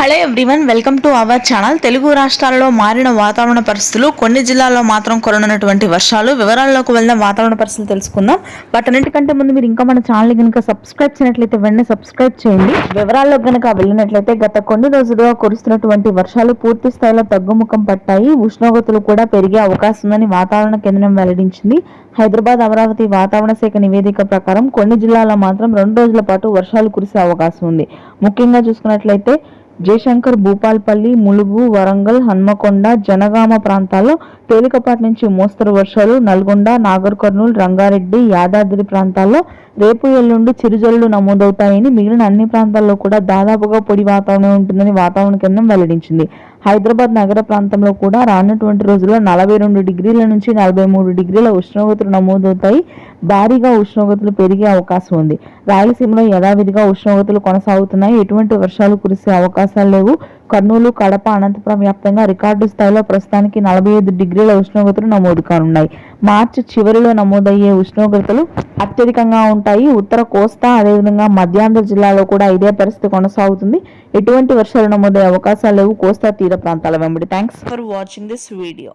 Hello everyone, welcome to our channel. Telugu రాష్ట్రాలలో మారిన వాతావరణ పరిస్థితులు, కొన్ని జిల్లాల్లో మాత్రం కురనున్నటువంటి వర్షాలు, వివరాల్లోకి వెళ్ళిన వాతావరణ పరిస్థితులు తెలుసుకుందాం. బట్ అన్నిటికంటే ముందు మీరు ఇంకా మన ఛానల్ కనుక సబ్స్క్రైబ్ చేయనట్లయితే వెంటనే సబ్స్క్రైబ్ చేయండి. వివరాల్లో కనుక వెళ్ళినట్లయితే గత కొన్ని రోజులుగా కురుస్తున్నటువంటి వర్షాలు పూర్తి స్థాయిలో తగ్గుముఖం పట్టాయి. ఉష్ణోగ్రతలు కూడా పెరిగే అవకాశం ఉందని వాతావరణ కేంద్రం వెల్లడించింది. హైదరాబాద్, అమరావతి వాతావరణ శాఖ నివేదిక ప్రకారం కొన్ని జిల్లాల్లో మాత్రం 2 రోజుల పాటు వర్షాలు కురిసే అవకాశం ఉంది. ముఖ్యంగా చూసుకున్నట్లయితే జయశంకర్, భూపాల్పల్లి, ములుగు, వరంగల్, హన్మకొండ, జనగామ ప్రాంతాల్లో తేలికపాటి నుంచి మోస్తరు వర్షాలు, నల్గొండ, నాగర్ కర్నూలు, రంగారెడ్డి, యాదాద్రి ప్రాంతాల్లో రేపు ఎల్లుండి చిరుజల్లులు నమోదవుతాయని, మిగిలిన అన్ని ప్రాంతాల్లో కూడా దాదాపుగా పొడి వాతావరణం ఉంటుందని వాతావరణ కేంద్రం వెల్లడించింది. హైదరాబాద్ నగర ప్రాంతంలో కూడా రానున్నటువంటి రోజుల్లో 42 డిగ్రీల నుంచి 43 డిగ్రీల ఉష్ణోగ్రతలు నమోదవుతాయి. భారీగా ఉష్ణోగ్రతలు పెరిగే అవకాశం ఉంది. రాయలసీమలో యథావిధిగా ఉష్ణోగ్రతలు కొనసాగుతున్నాయి. ఎటువంటి వర్షాలు కురిసే అవకాశాలు లేవు. కర్నూలు, కడప, అనంతపురం వ్యాప్తంగా రికార్డు స్థాయిలో ప్రస్తుతానికి 45 డిగ్రీల ఉష్ణోగ్రతలు నమోదు కానున్నాయి. మార్చి చివరిలో నమోదయ్యే ఉష్ణోగ్రతలు అత్యధికంగా ఉంటాయి. ఉత్తర కోస్తా, అదేవిధంగా మధ్యాంధ్ర జిల్లాలో కూడా ఇదే పరిస్థితి కొనసాగుతుంది. ఎటువంటి వర్షాలు నమోదయ్యే అవకాశాలు లేవు కోస్తా తీర ప్రాంతాల వెంబడి. Thanks for watching this video.